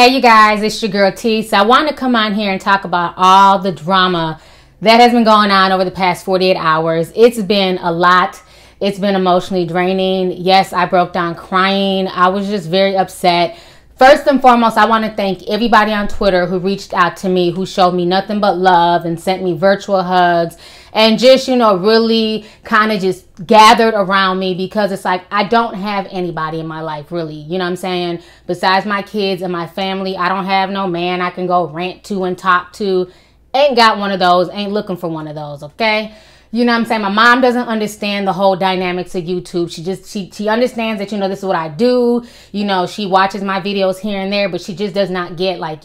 Hey you guys, it's your girl T. So I want to come on here and talk about all the drama that has been going on over the past 48 hours. It's been a lot. It's been emotionally draining. Yes, I broke down crying. I was just very upset. First and foremost, I want to thank everybody on Twitter who reached out to me, who showed me nothing but love and sent me virtual hugs and just, really kind of just gathered around me, because it's like I don't have anybody in my life, really. You know what I'm saying? Besides my kids and my family, I don't have no man I can go rant to and talk to. Ain't got one of those. Ain't looking for one of those, okay? You know what I'm saying? My mom doesn't understand the whole dynamics of YouTube. She understands that, this is what I do. She watches my videos here and there, but she just does not get why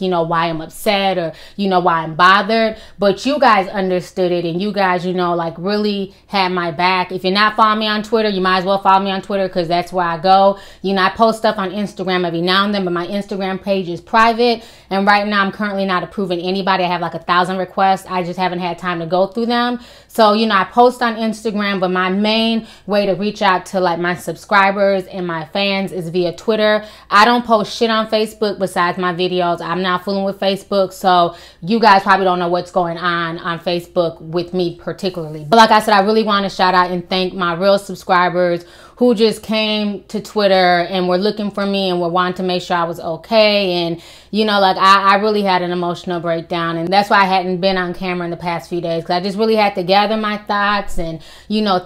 I'm upset or, why I'm bothered. But you guys understood it, and you guys, really had my back. If you're not following me on Twitter, you might as well follow me on Twitter, because that's where I go. I post stuff on Instagram every now and then, but my Instagram page is private. And right now I'm currently not approving anybody. I have like 1,000 requests. I just haven't had time to go through them. So, I post on Instagram, but my main way to reach out to my subscribers and my fans is via Twitter. I don't post shit on Facebook besides my videos. I'm not fooling with Facebook. So you guys probably don't know what's going on Facebook with me particularly. But like I said, I really want to shout out and thank my real subscribers who just came to Twitter and were looking for me and were wanting to make sure I was okay. And, I really had an emotional breakdown. And that's why I hadn't been on camera in the past few days, because I just really had to gather my thoughts and,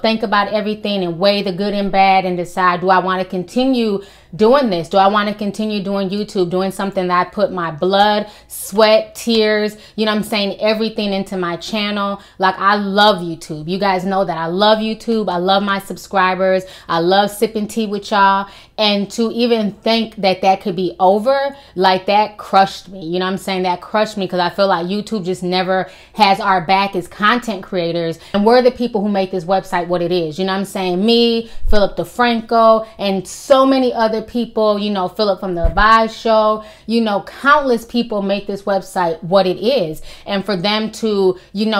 think about everything and weigh the good and bad and decide, do I want to continue doing this? Do I want to continue doing YouTube, doing something that I put my blood, sweat, tears, everything into my channel? I love YouTube. You guys know that I love YouTube. I love my subscribers. I love sipping tea with y'all. And to even think that that could be over, that crushed me. That crushed me, because I feel like YouTube just never has our back as content creators. And we're the people who make this website what it is. Me, Philip DeFranco, and so many other people, Philip from the Advice Show, countless people make this website what it is. And for them to,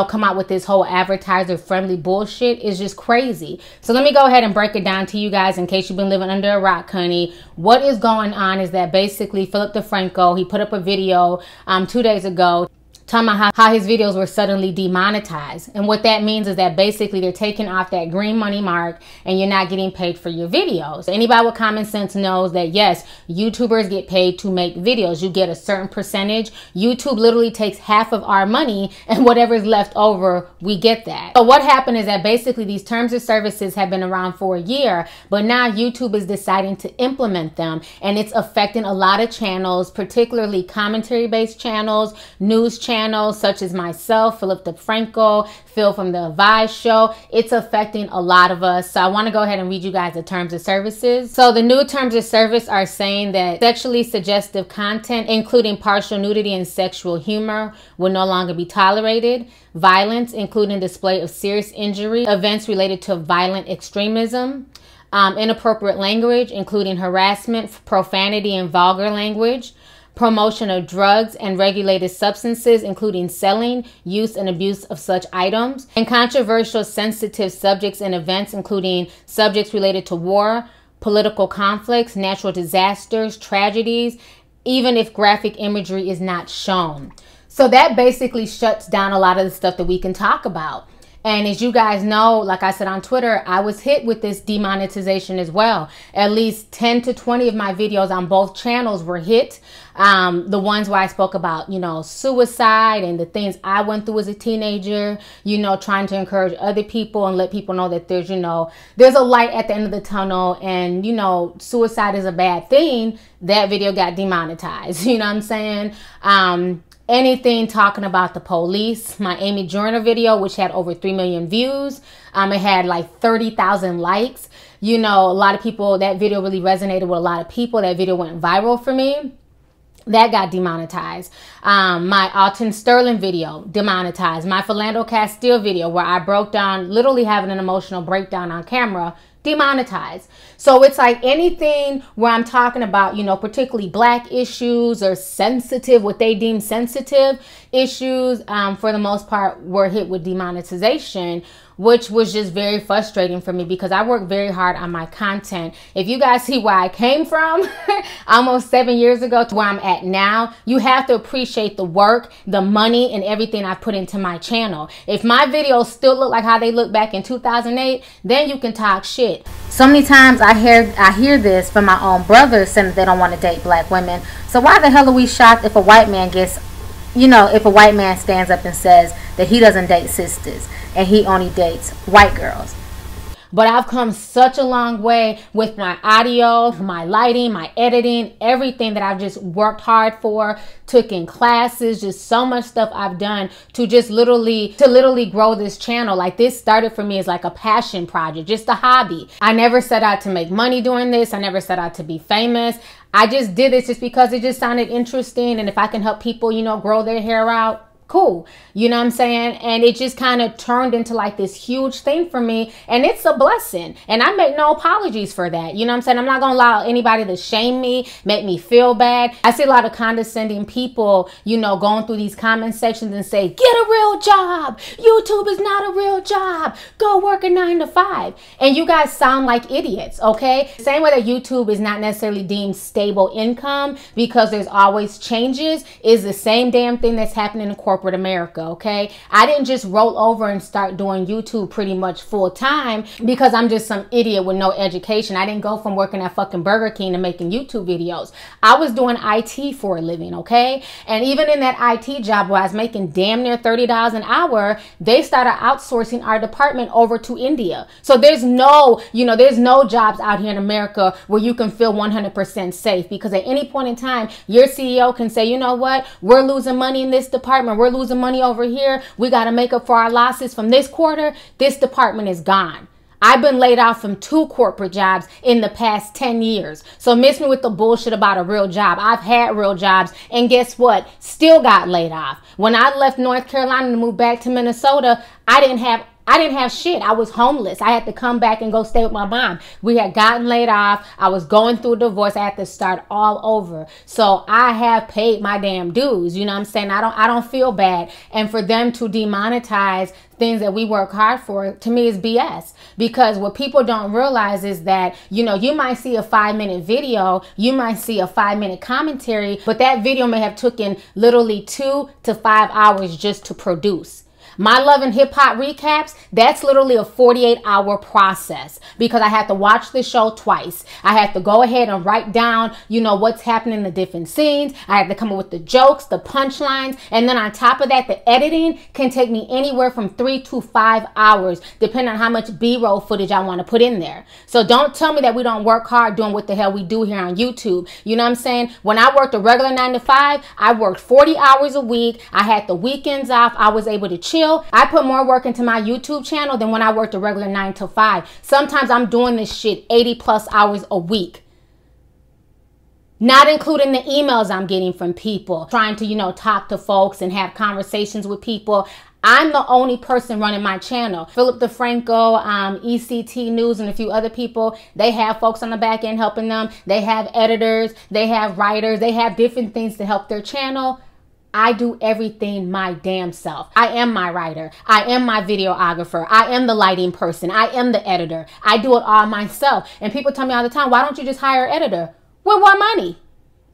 come out with this whole advertiser friendly bullshit is just crazy. So let me go ahead and break it down to you guys in case you've been living under a rock, honey. What is going on is that basically Philip DeFranco, he put up a video 2 days ago talking about how his videos were suddenly demonetized. And what that means is that basically they're taking off that green money mark and you're not getting paid for your videos. Anybody with common sense knows that, yes, YouTubers get paid to make videos. You get a certain percentage. YouTube literally takes half of our money, and whatever's left over, we get that. So what happened is that basically these terms of services have been around for a year, but now YouTube is deciding to implement them, and it's affecting a lot of channels, particularly commentary-based channels, news channels, such as myself, Philip DeFranco, Phil from the Advice Show. It's affecting a lot of us. So I want to go ahead and read you guys the terms of services. So the new terms of service are saying that sexually suggestive content, including partial nudity and sexual humor, will no longer be tolerated. Violence, including display of serious injury, events related to violent extremism, inappropriate language, including harassment, profanity, and vulgar language, promotion of drugs and regulated substances, including selling, use, and abuse of such items, and controversial, sensitive subjects and events, including subjects related to war, political conflicts, natural disasters, tragedies, even if graphic imagery is not shown. So that basically shuts down a lot of the stuff that we can talk about. And as you guys know, like I said on Twitter, I was hit with this demonetization as well. At least 10 to 20 of my videos on both channels were hit. The ones where I spoke about, suicide and the things I went through as a teenager, trying to encourage other people and let people know that there's, there's a light at the end of the tunnel, and, suicide is a bad thing. That video got demonetized. You know what I'm saying? Anything talking about the police, my Amy Joyner video, which had over 3 million views, it had like 30,000 likes. A lot of people, that video really resonated with a lot of people. That video went viral for me. That got demonetized. My Alton Sterling video, demonetized. My Philando Castile video, where I broke down, literally having an emotional breakdown on camera, demonetized. So it's like anything where I'm talking about, particularly black issues or sensitive, what they deem sensitive issues, for the most part, were hit with demonetization, which was just very frustrating for me because I work very hard on my content. If you guys see where I came from almost 7 years ago to where I'm at now, you have to appreciate the work, the money, and everything I put into my channel. If my videos still look like how they look back in 2008, then you can talk shit. So many times I hear this from my own brothers saying that they don't want to date black women. So why the hell are we shocked if a white man gets, you know, if a white man stands up and says that he doesn't date sisters and he only dates white girls? But I've come such a long way with my audio, my lighting, my editing, everything that I've just worked hard for, took in classes, just so much stuff I've done to just literally grow this channel. Like, this started for me as like a passion project, just a hobby. I never set out to make money doing this. I never set out to be famous. I just did this just because it just sounded interesting. And if I can help people, you know, grow their hair out, cool. You know what I'm saying? And it just kind of turned into like this huge thing for me. And it's a blessing. And I make no apologies for that. You know what I'm saying? I'm not going to allow anybody to shame me, make me feel bad. I see a lot of condescending people, you know, going through these comment sections and say, get a real job. YouTube is not a real job. Go work a 9 to 5. And you guys sound like idiots, okay? Same way that YouTube is not necessarily deemed stable income because there's always changes is the same damn thing that's happening in corporate America, okay? I didn't just roll over and start doing YouTube pretty much full time because I'm just some idiot with no education. I didn't go from working at fucking Burger King to making YouTube videos. I was doing IT for a living, okay? And even in that IT job where I was making damn near $30 an hour, they started outsourcing our department over to India. So there's no, you know, there's no jobs out here in America where you can feel 100% safe because at any point in time, your CEO can say, you know what? We're losing money in this department. We're losing money over here. We got to make up for our losses from this quarter. This department is gone. I've been laid off from 2 corporate jobs in the past 10 years. So miss me with the bullshit about a real job. I've had real jobs and guess what? Still got laid off. When I left North Carolina to move back to Minnesota, I didn't have shit. I was homeless. I had to come back and go stay with my mom. We had gotten laid off. I was going through a divorce. I had to start all over. So I have paid my damn dues. You know what I'm saying? I don't feel bad. And for them to demonetize things that we work hard for, to me, is BS. Because what people don't realize is that, you know, you might see a 5-minute video, you might see a 5-minute commentary, but that video may have taken literally 2 to 5 hours just to produce. My Love and Hip Hop recaps, that's literally a 48-hour process because I have to watch the show twice. I have to go ahead and write down, you know, what's happening in the different scenes. I have to come up with the jokes, the punchlines. And then on top of that, the editing can take me anywhere from 3 to 5 hours, depending on how much B-roll footage I want to put in there. So don't tell me that we don't work hard doing what the hell we do here on YouTube. You know what I'm saying? When I worked a regular 9 to 5, I worked 40 hours a week. I had the weekends off. I was able to chill. I put more work into my YouTube channel than when I worked a regular 9 to 5. Sometimes I'm doing this shit 80+ hours a week. Not including the emails I'm getting from people, trying to, you know, talk to folks and have conversations with people. I'm the only person running my channel. Philip DeFranco, ECT News, and a few other people, they have folks on the back end helping them. They have editors, they have writers, they have different things to help their channel. I do everything my damn self. I am my writer. I am my videographer. I am the lighting person. I am the editor. I do it all myself. And people tell me all the time, why don't you just hire an editor? With what money?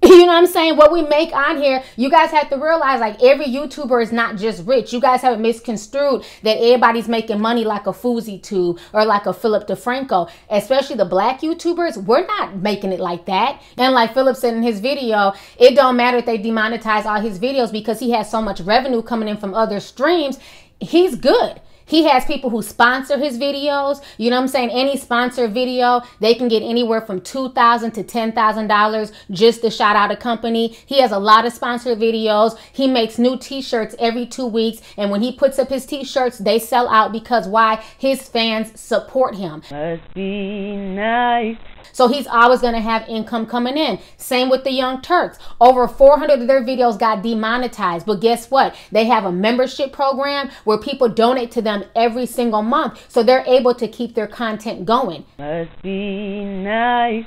You know what I'm saying? What we make on here, you guys have to realize, like, every YouTuber is not just rich. You guys have it misconstrued that everybody's making money like a Fousey Tube or like a Philip DeFranco. Especially the black YouTubers, we're not making it like that. And like Philip said in his video, it don't matter if they demonetize all his videos because he has so much revenue coming in from other streams. He's good. He has people who sponsor his videos. You know what I'm saying? Any sponsored video, they can get anywhere from $2,000 to $10,000 just to shout out a company. He has a lot of sponsored videos. He makes new t-shirts every 2 weeks. And when he puts up his t-shirts, they sell out because why? His fans support him. Must be nice. So he's always going to have income coming in. Same with the Young Turks. Over 400 of their videos got demonetized. But guess what? They have a membership program where people donate to them every single month. So they're able to keep their content going. Must be nice.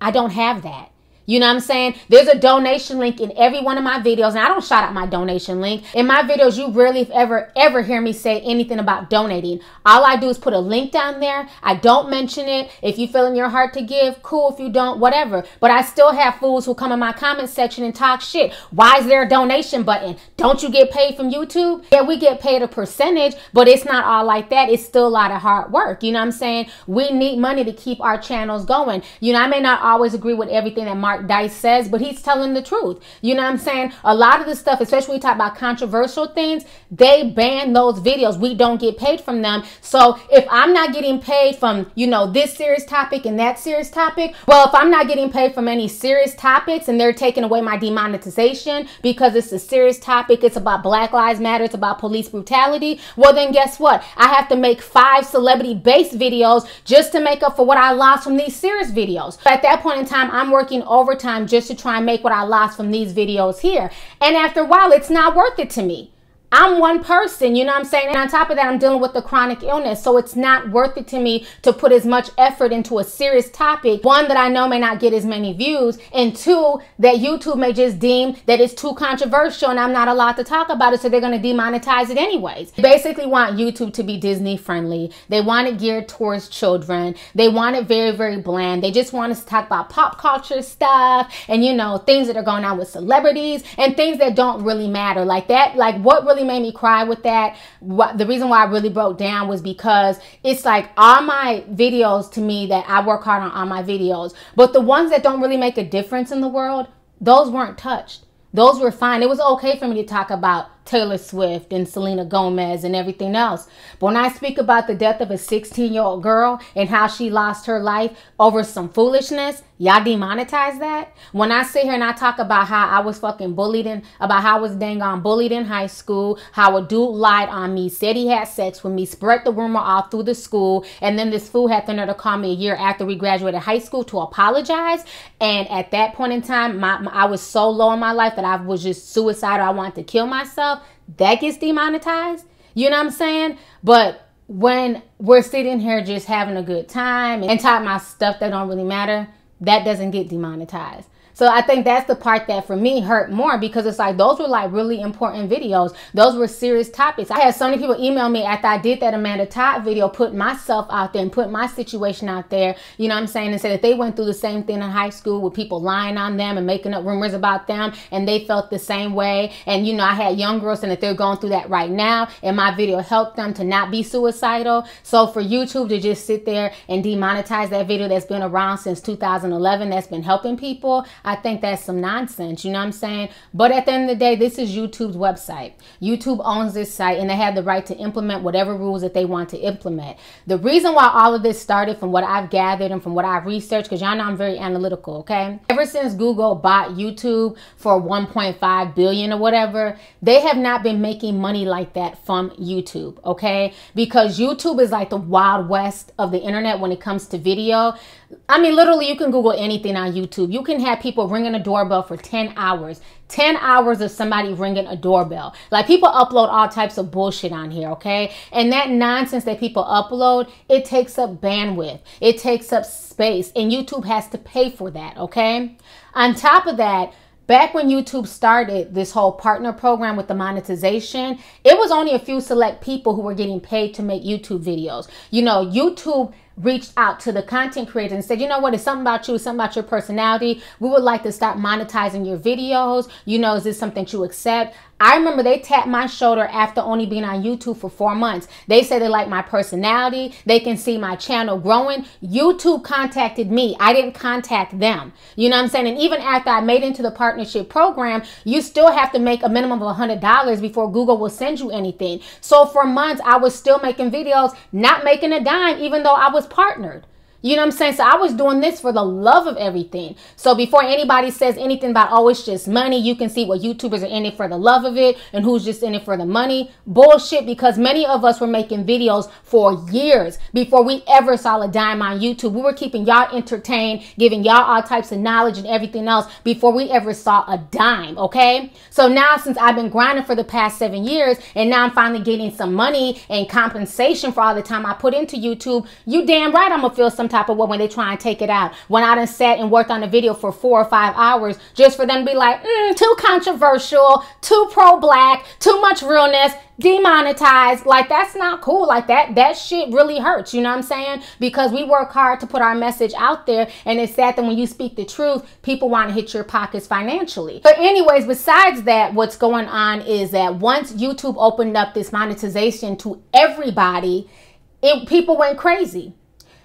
I don't have that. You know what I'm saying? There's a donation link in every one of my videos. And I don't shout out my donation link. In my videos, you rarely ever hear me say anything about donating. All I do is put a link down there. I don't mention it. If you feel in your heart to give, cool. If you don't, whatever. But I still have fools who come in my comment section and talk shit. Why is there a donation button? Don't you get paid from YouTube? Yeah, we get paid a percentage, but it's not all like that. It's still a lot of hard work. You know what I'm saying? We need money to keep our channels going. You know, I may not always agree with everything that Mark Dice says, but he's telling the truth. You know what I'm saying? A lot of the stuff, especially when we talk about controversial things, they ban those videos. We don't get paid from them. So if I'm not getting paid from, you know, this serious topic and that serious topic, well, if I'm not getting paid from any serious topics and they're taking away my demonetization because it's a serious topic, it's about Black Lives Matter, it's about police brutality, well, then guess what? I have to make 5 celebrity-based videos just to make up for what I lost from these serious videos. At that point in time, I'm working overtime just to try and make what I lost from these videos here. And after a while, it's not worth it to me. I'm one person, you know what I'm saying? And on top of that, I'm dealing with the chronic illness. So it's not worth it to me to put as much effort into a serious topic. 1, that I know may not get as many views. And 2, that YouTube may just deem that it's too controversial and I'm not allowed to talk about it. So they're going to demonetize it anyways. They basically want YouTube to be Disney friendly. They want it geared towards children. They want it very, very bland. They just want us to talk about pop culture stuff and, you know, things that are going on with celebrities and things that don't really matter like that. Like what really made me cry with that, the reason why I really broke down was because it's like all my videos to me that I work hard on all my videos, but the ones that don't really make a difference in the world, those weren't touched. Those were fine. It was okay for me to talk about Taylor Swift and Selena Gomez and everything else. But when I speak about the death of a 16-year-old girl and how she lost her life over some foolishness, y'all demonetize that. When I sit here and I talk about how I was fucking bullied about how I was dang on bullied in high school, how a dude lied on me, said he had sex with me, spread the rumor all through the school, and then this fool had the nerve to call me a year after we graduated high school to apologize. And at that point in time, I was so low in my life that I was just suicidal. I wanted to kill myself. That gets demonetized. You know what I'm saying? But when we're sitting here just having a good time and talking about stuff that don't really matter, that doesn't get demonetized. So I think that's the part that for me hurt more, because it's like those were like really important videos. Those were serious topics. I had so many people email me after I did that Amanda Todd video, put myself out there and put my situation out there, you know what I'm saying, and said that they went through the same thing in high school with people lying on them and making up rumors about them, and they felt the same way. And you know, I had young girls saying that they're going through that right now, and my video helped them to not be suicidal. So for YouTube to just sit there and demonetize that video that's been around since 2011, that's been helping people, I think that's some nonsense, you know what I'm saying? But at the end of the day, this is YouTube's website. YouTube owns this site and they have the right to implement whatever rules that they want to implement. The reason why all of this started, from what I've gathered and from what I've researched, because y'all know I'm very analytical, okay? Ever since Google bought YouTube for 1.5 billion or whatever, they have not been making money like that from YouTube, okay? Because YouTube is like the Wild West of the internet when it comes to video. I mean, literally, you can Google anything on YouTube. You can have people ringing a doorbell for 10 hours. 10 hours of somebody ringing a doorbell. Like, people upload all types of bullshit on here, okay? And that nonsense that people upload, it takes up bandwidth. It takes up space. And YouTube has to pay for that, okay? On top of that, back when YouTube started this whole partner program with the monetization, it was only a few select people who were getting paid to make YouTube videos. You know, YouTube reached out to the content creators and said, you know what, it's something about you, it's something about your personality. We would like to start monetizing your videos. You know, is this something that you accept? I remember they tapped my shoulder after only being on YouTube for 4 months. They said they like my personality. They can see my channel growing. YouTube contacted me. I didn't contact them. You know what I'm saying? And even after I made into the partnership program, you still have to make a minimum of $100 before Google will send you anything. So for months, I was still making videos, not making a dime, even though I was partnered. You know what I'm saying? So I was doing this for the love of everything. So before anybody says anything about, oh, it's just money, you can see what YouTubers are in it for the love of it and who's just in it for the money. Bullshit, because many of us were making videos for years before we ever saw a dime on YouTube. We were keeping y'all entertained, giving y'all all types of knowledge and everything else before we ever saw a dime, okay? So now, since I've been grinding for the past 7 years and now I'm finally getting some money and compensation for all the time I put into YouTube, you damn right I'm gonna feel some type top of what when they try and take it out. When I done sat and worked on a video for 4 or 5 hours just for them to be like, too controversial, too pro-black, too much realness, demonetized. Like, that's not cool. Like, that shit really hurts, you know what I'm saying? Because we work hard to put our message out there, and it's sad that when you speak the truth, people want to hit your pockets financially. But anyways, besides that, what's going on is that once YouTube opened up this monetization to everybody, people went crazy.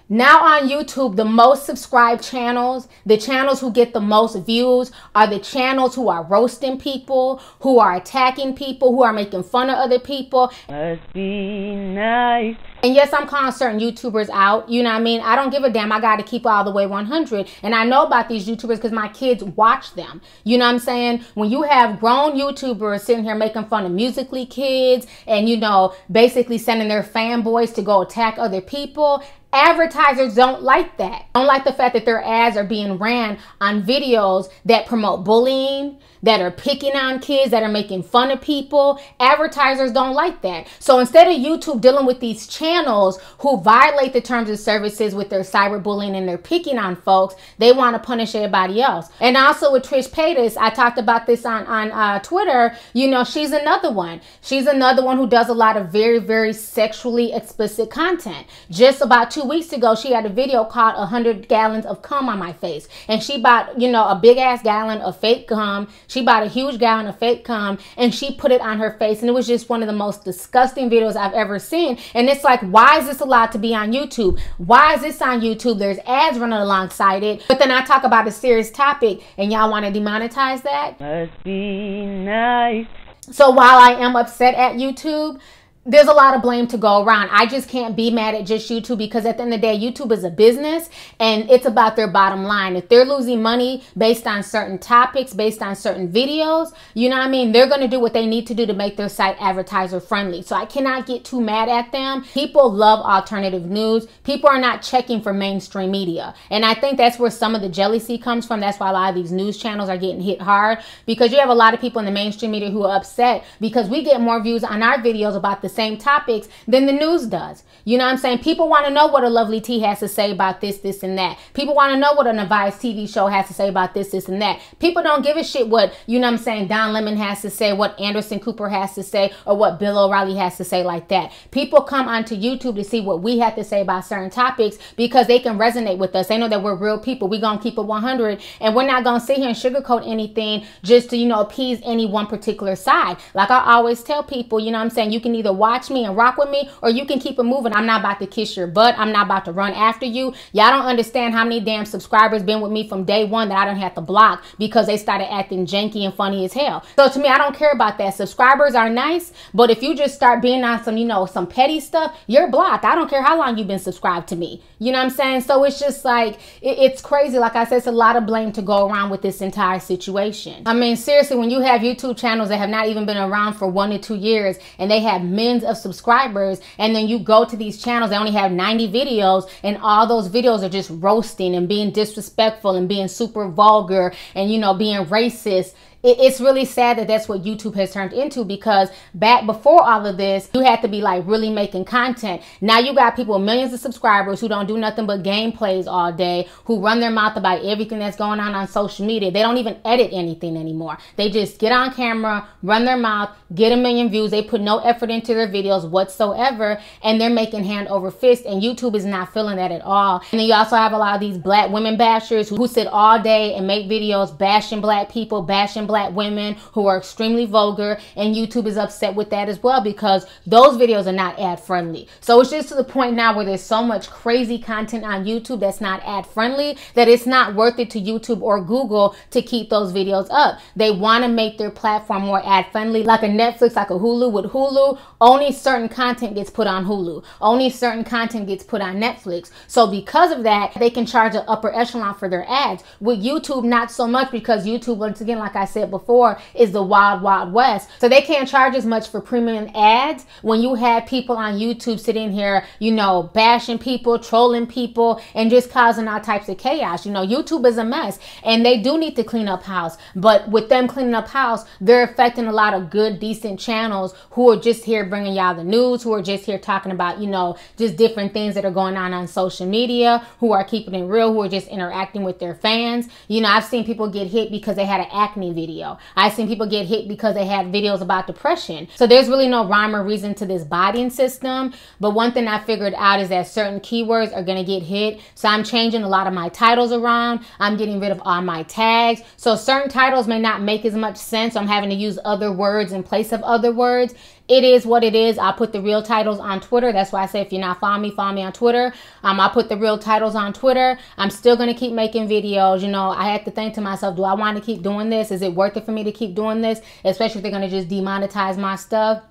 Now on YouTube, the most subscribed channels, the channels who get the most views, are the channels who are roasting people, who are attacking people, who are making fun of other people. Must be nice. And yes, I'm calling certain YouTubers out. You know what I mean? I don't give a damn. I got to keep it all the way 100. And I know about these YouTubers because my kids watch them. You know what I'm saying? When you have grown YouTubers sitting here making fun of Musical.ly kids and, you know, basically sending their fanboys to go attack other people, advertisers don't like that. Don't like the fact that their ads are being ran on videos that promote bullying, that are picking on kids, that are making fun of people. Advertisers don't like that. So instead of YouTube dealing with these channels who violate the terms of services with their cyberbullying and they're picking on folks, they want to punish everybody else. And also with Trish Paytas, I talked about this on Twitter. You know, she's another one. She's another one who does a lot of very, very sexually explicit content. Just about 2 weeks ago, she had a video called 100 gallons of cum on my face. And she bought, you know, a big ass gallon of fake cum. She bought a huge gallon of fake cum and she put it on her face. And it was just one of the most disgusting videos I've ever seen. And it's like, why is this allowed to be on YouTube? Why is this on YouTube? There's ads running alongside it. But then I talk about a serious topic and y'all want to demonetize that? Must be nice. So while I am upset at YouTube, there's a lot of blame to go around. I just can't be mad at just YouTube because at the end of the day, YouTube is a business and it's about their bottom line. If they're losing money based on certain topics, based on certain videos, you know what I mean? They're going to do what they need to do to make their site advertiser friendly. So I cannot get too mad at them. People love alternative news. People are not checking for mainstream media. And I think that's where some of the jealousy comes from. That's why a lot of these news channels are getting hit hard because you have a lot of people in the mainstream media who are upset because we get more views on our videos about the same topics than the news does. You know what I'm saying? People want to know what a Lovelyti has to say about this, this, and that. People want to know what a Nevice TV show has to say about this, this, and that. People don't give a shit what, you know what I'm saying, Don Lemon has to say, what Anderson Cooper has to say, or what Bill O'Reilly has to say like that. People come onto YouTube to see what we have to say about certain topics because they can resonate with us. They know that we're real people. We're going to keep it 100 and we're not going to sit here and sugarcoat anything just to, you know, appease any one particular side. Like I always tell people, you know what I'm saying, you can either watch me and rock with me or you can keep it moving. I'm not about to kiss your butt. I'm not about to run after you. Y'all don't understand how many damn subscribers been with me from day one that I don't have to block because they started acting janky and funny as hell. So to me, I don't care about that. Subscribers are nice, but if you just start being on some, you know, some petty stuff, you're blocked. I don't care how long you've been subscribed to me. You know what I'm saying? So it's just like, it's crazy. Like I said, it's a lot of blame to go around with this entire situation. I mean, seriously, when you have YouTube channels that have not even been around for 1 to 2 years and they have millions of subscribers, and then you go to these channels, they only have 90 videos, and all those videos are just roasting and being disrespectful and being super vulgar and, you know, being racist. It's really sad that that's what YouTube has turned into because back before all of this, you had to be like really making content. Now you got people with millions of subscribers who don't do nothing but gameplays all day, who run their mouth about everything that's going on social media. They don't even edit anything anymore. They just get on camera, run their mouth, get 1 million views. They put no effort into their videos whatsoever, and they're making hand over fist, and YouTube is not feeling that at all. And then you also have a lot of these black women bashers who sit all day and make videos bashing black people, bashing black women who are extremely vulgar, and YouTube is upset with that as well because those videos are not ad friendly. So it's just to the point now where there's so much crazy content on YouTube that's not ad friendly that it's not worth it to YouTube or Google to keep those videos up. They want to make their platform more ad friendly, like a Netflix, like a Hulu. With Hulu, only certain content gets put on Hulu. Only certain content gets put on Netflix. So because of that, they can charge an upper echelon for their ads. With YouTube, not so much because YouTube, once again, like I said said before, is the wild, wild west. So they can't charge as much for premium ads when you have people on YouTube sitting here, you know, bashing people, trolling people, and just causing all types of chaos. You know, YouTube is a mess, and they do need to clean up house. But with them cleaning up house, they're affecting a lot of good, decent channels who are just here bringing y'all the news, who are just here talking about, you know, just different things that are going on social media, who are keeping it real, who are just interacting with their fans. You know, I've seen people get hit because they had an acne video. I've seen people get hit because they had videos about depression. So there's really no rhyme or reason to this botting system. But one thing I figured out is that certain keywords are going to get hit. So I'm changing a lot of my titles around. I'm getting rid of all my tags. So certain titles may not make as much sense. So I'm having to use other words in place of other words. It is what it is. I'll put the real titles on Twitter. That's why I say if you're not following me on Twitter. I'll put the real titles on Twitter. I'm still going to keep making videos. You know, I had to think to myself, do I want to keep doing this? Is it worth it for me to keep doing this? Especially if they're going to just demonetize my stuff.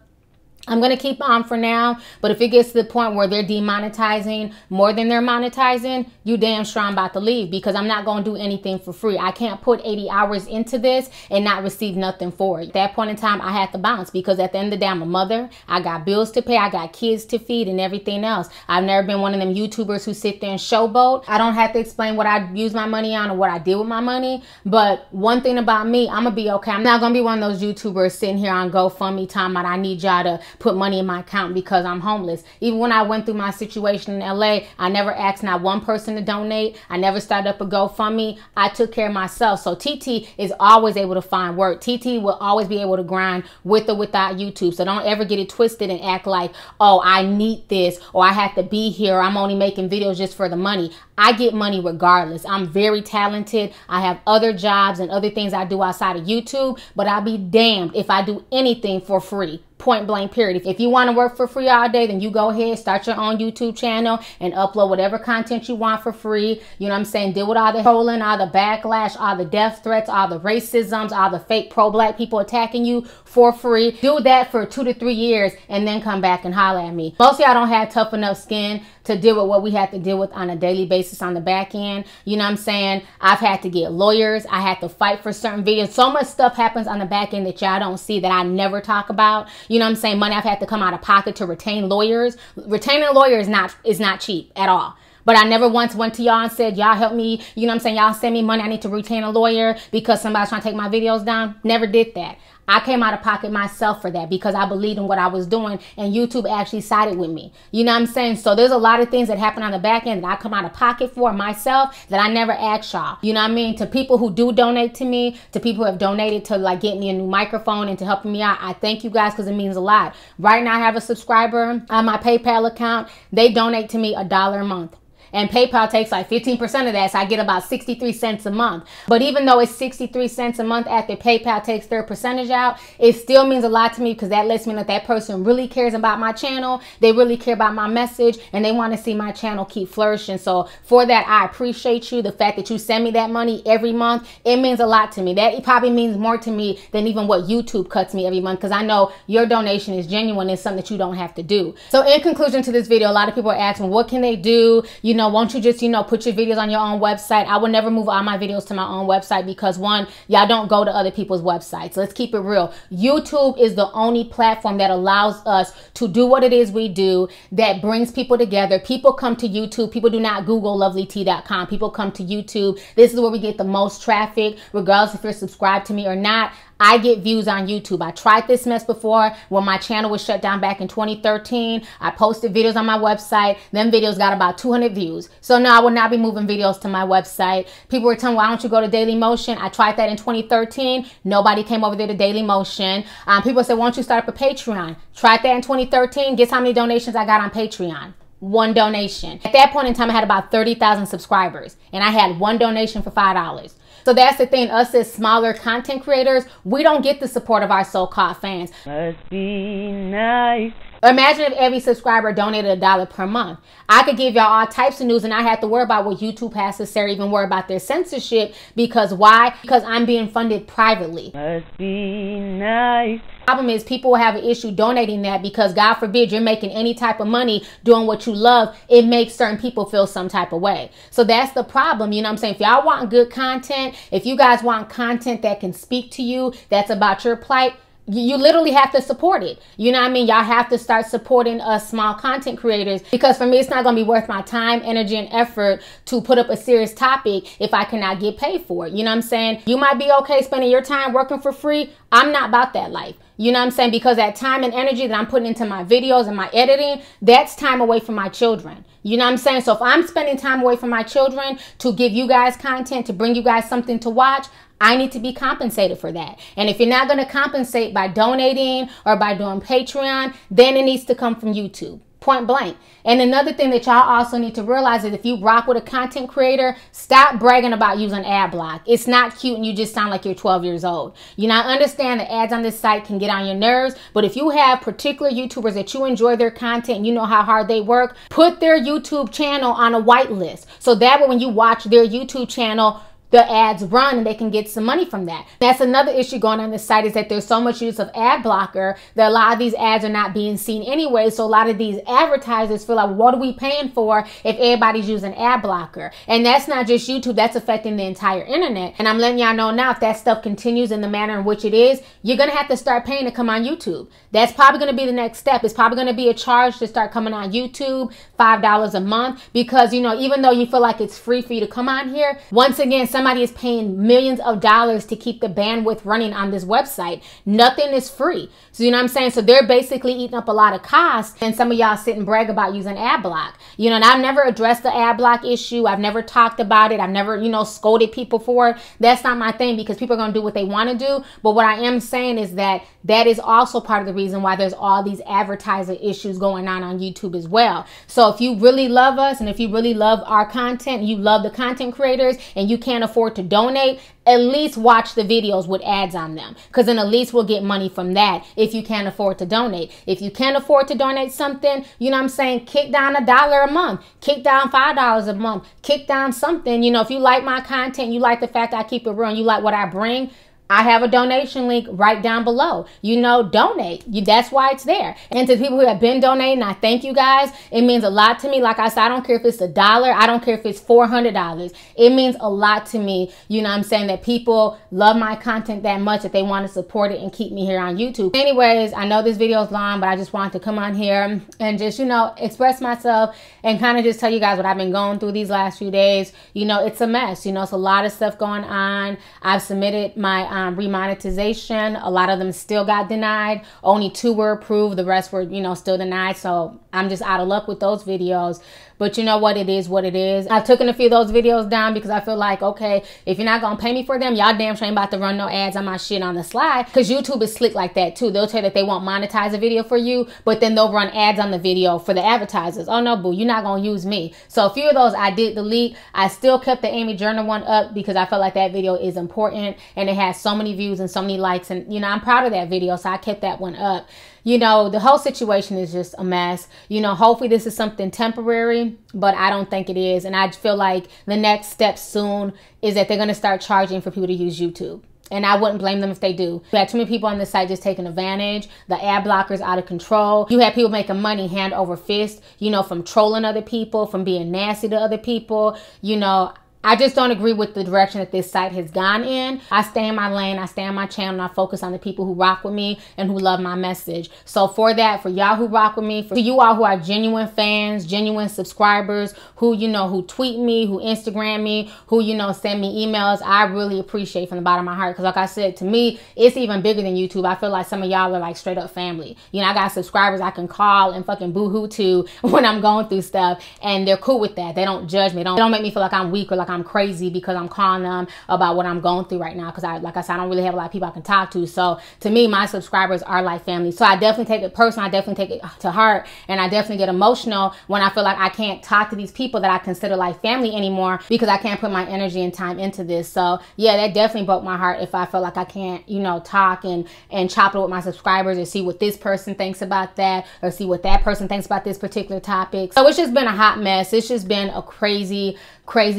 I'm going to keep on for now, but if it gets to the point where they're demonetizing more than they're monetizing, you damn sure I'm about to leave, because I'm not going to do anything for free. I can't put 80 hours into this and not receive nothing for it. At that point in time, I had to bounce, because at the end of the day, I'm a mother. I got bills to pay. I got kids to feed and everything else. I've never been one of them YouTubers who sit there and showboat. I don't have to explain what I use my money on or what I did with my money, but one thing about me, I'm going to be okay. I'm not going to be one of those YouTubers sitting here on GoFundMe talking about I need y'all to put money in my account because I'm homeless. Even when I went through my situation in LA, I never asked not one person to donate. I never started up a GoFundMe. I took care of myself. So TT is always able to find work. TT will always be able to grind with or without YouTube. So don't ever get it twisted and act like, oh, I need this, or I have to be here, or I'm only making videos just for the money. I get money regardless. I'm very talented. I have other jobs and other things I do outside of YouTube, but I'll be damned if I do anything for free. Point blank, period. If you want to work for free all day, then you go ahead, start your own YouTube channel and upload whatever content you want for free. You know what I'm saying? Deal with all the trolling, all the backlash, all the death threats, all the racisms, all the fake pro-black people attacking you for free. Do that for 2 to 3 years and then come back and holler at me. Most of y'all don't have tough enough skin to deal with what we have to deal with on a daily basis on the back end. You know what I'm saying? I've had to get lawyers. I had to fight for certain videos. So much stuff happens on the back end that y'all don't see, that I never talk about. You know what I'm saying? Money I've had to come out of pocket to retain lawyers. Retaining a lawyer is not cheap at all. But I never once went to y'all and said, y'all help me. You know what I'm saying? Y'all send me money. I need to retain a lawyer because somebody's trying to take my videos down. Never did that. I came out of pocket myself for that because I believed in what I was doing, and YouTube actually sided with me. You know what I'm saying? So there's a lot of things that happen on the back end that I come out of pocket for myself that I never asked y'all. You know what I mean? To people who do donate to me, to people who have donated to like get me a new microphone and to helping me out, I thank you guys because it means a lot. Right now I have a subscriber on my PayPal account. They donate to me $1 a month. And PayPal takes like 15% of that, so I get about 63 cents a month. But even though it's 63 cents a month after PayPal takes their percentage out, it still means a lot to me because that lets me know that person really cares about my channel. They really care about my message, and they want to see my channel keep flourishing. So for that, I appreciate you. The fact that you send me that money every month, it means a lot to me. That probably means more to me than even what YouTube cuts me every month, because I know your donation is genuine and something that you don't have to do. So in conclusion to this video, a lot of people are asking, what can they do? You know, won't you just, you know, put your videos on your own website? I would never move all my videos to my own website because, one, y'all don't go to other people's websites. Let's keep it real. YouTube is the only platform that allows us to do what it is we do, that brings people together. People come to YouTube. People do not Google Lovelyti.com. People come to YouTube. This is where we get the most traffic, regardless if you're subscribed to me or not. I get views on YouTube. I tried this mess before when my channel was shut down back in 2013. I posted videos on my website. Them videos got about 200 views. So no, I will not be moving videos to my website. People were telling me, why don't you go to Dailymotion? I tried that in 2013. Nobody came over there to Dailymotion. People said, why don't you start up a Patreon? Tried that in 2013. Guess how many donations I got on Patreon? 1 donation. At that point in time, I had about 30,000 subscribers, and I had 1 donation for $5. So that's the thing. Us as smaller content creators, we don't get the support of our so-called fans. Must be nice. Imagine if every subscriber donated $1 per month. I could give y'all all types of news and I have to worry about what YouTube has to say, or even worry about their censorship. Because why? Because I'm being funded privately. Must be nice. Problem is, people will have an issue donating that because, God forbid, you're making any type of money doing what you love. It makes certain people feel some type of way. So that's the problem. You know what I'm saying? If y'all want good content, if you guys want content that can speak to you, that's about your plight, you literally have to support it. You know what I mean? Y'all have to start supporting us small content creators, because for me, it's not going to be worth my time, energy, and effort to put up a serious topic if I cannot get paid for it. You know what I'm saying? You might be okay spending your time working for free. I'm not about that life. You know what I'm saying? Because that time and energy that I'm putting into my videos and my editing, that's time away from my children. You know what I'm saying? So if I'm spending time away from my children to give you guys content, to bring you guys something to watch, I need to be compensated for that. And if you're not going to compensate by donating or by doing Patreon, then it needs to come from YouTube. Point blank. And another thing that y'all also need to realize is if you rock with a content creator, stop bragging about using Adblock. It's not cute and you just sound like you're 12 years old. You know, I understand the ads on this site can get on your nerves, but if you have particular YouTubers that you enjoy their content and you know how hard they work, put their YouTube channel on a whitelist. So that way when you watch their YouTube channel, the ads run and they can get some money from that. That's another issue going on this site, is that there's so much use of ad blocker that a lot of these ads are not being seen anyway. So a lot of these advertisers feel like, what are we paying for if everybody's using ad blocker? And that's not just YouTube, that's affecting the entire internet. And I'm letting y'all know now, if that stuff continues in the manner in which it is, you're gonna have to start paying to come on YouTube. That's probably gonna be the next step. It's probably gonna be a charge to start coming on YouTube, $5 a month, because, you know, even though you feel like it's free for you to come on here, once again, somebody is paying millions of dollars to keep the bandwidth running on this website. Nothing is free. So you know what I'm saying? So they're basically eating up a lot of costs, and some of y'all sit and brag about using Adblock. You know, and I've never addressed the Adblock issue. I've never talked about it. I've never, you know, scolded people for it. That's not my thing, because people are going to do what they want to do. But what I am saying is that that is also part of the reason why there's all these advertiser issues going on YouTube as well. So if you really love us, and if you really love our content, you love the content creators, and you can't afford to donate, at least watch the videos with ads on them, because then at least we'll get money from that if you can't afford to donate. If you can't afford to donate something, you know what I'm saying, kick down $1 a month, kick down $5 a month, kick down something. You know, if you like my content, you like the fact I keep it real, and you like what I bring, I have a donation link right down below. You know, donate. That's why it's there. And to people who have been donating, I thank you guys. It means a lot to me. Like I said, I don't care if it's $1. I don't care if it's $400. It means a lot to me. You know what I'm saying? That people love my content that much that they want to support it and keep me here on YouTube. Anyways, I know this video is long, but I just wanted to come on here and just, you know, express myself and kind of just tell you guys what I've been going through these last few days. You know, it's a mess. You know, it's a lot of stuff going on. I've submitted my remonetization. A lot of them still got denied. Only 2 were approved. The rest were, you know, still denied. So I'm just out of luck with those videos. But you know what? It is what it is. I've taken a few of those videos down because I feel like, okay, if you're not going to pay me for them, y'all damn sure ain't about to run no ads on my shit on the slide. Because YouTube is slick like that too. They'll tell you that they won't monetize a video for you, but then they'll run ads on the video for the advertisers. Oh no, boo, you're not going to use me. So a few of those I did delete. I still kept the Amy Journal one up because I felt like that video is important and it has so many views and so many likes. And, you know, I'm proud of that video. So I kept that one up. You know, the whole situation is just a mess. You know, hopefully this is something temporary, but I don't think it is. And I feel like the next step soon is that they're going to start charging for people to use YouTube. And I wouldn't blame them if they do. We had too many people on this site just taking advantage. The ad blockers out of control. You have people making money hand over fist, you know, from trolling other people, from being nasty to other people. You know, I just don't agree with the direction that this site has gone in. I stay in my lane, I stay on my channel, and I focus on the people who rock with me and who love my message. So for that, for y'all who rock with me, for you all who are genuine fans, genuine subscribers, who, you know, who tweet me, who Instagram me, who, you know, send me emails, I really appreciate from the bottom of my heart. Because like I said, to me, it's even bigger than YouTube. I feel like some of y'all are like straight up family. You know, I got subscribers I can call and fucking boo-hoo to when I'm going through stuff, and they're cool with that. They don't judge me. They don't make me feel like I'm weak or like I'm crazy because I'm calling them about what I'm going through right now, because like I said, I don't really have a lot of people I can talk to. So to me, my subscribers are like family. So I definitely take it personal. I definitely take it to heart, and I definitely get emotional when I feel like I can't talk to these people that I consider like family anymore because I can't put my energy and time into this. So yeah, that definitely broke my heart if I feel like I can't, you know, talk and chop it with my subscribers or see what this person thinks about that or see what that person thinks about this particular topic. So it's just been a hot mess. It's just been a crazy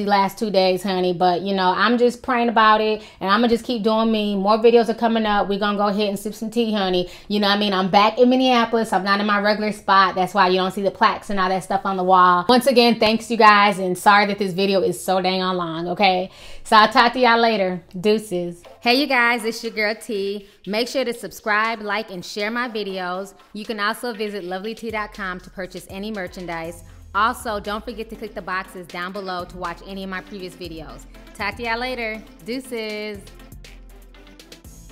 last 2 days, honey. But, you know, I'm just praying about it, and I'm going to just keep doing me. More videos are coming up. We're going to go ahead and sip some tea, honey. You know what I mean? I'm back in Minneapolis. I'm not in my regular spot. That's why you don't see the plaques and all that stuff on the wall. Once again, thanks you guys, and sorry that this video is so dang on long, okay? So I'll talk to y'all later. Deuces. Hey, you guys, it's your girl T. Make sure to subscribe, like, and share my videos. You can also visit Lovelyti.com to purchase any merchandise. Also, don't forget to click the boxes down below to watch any of my previous videos. Talk to y'all later. Deuces.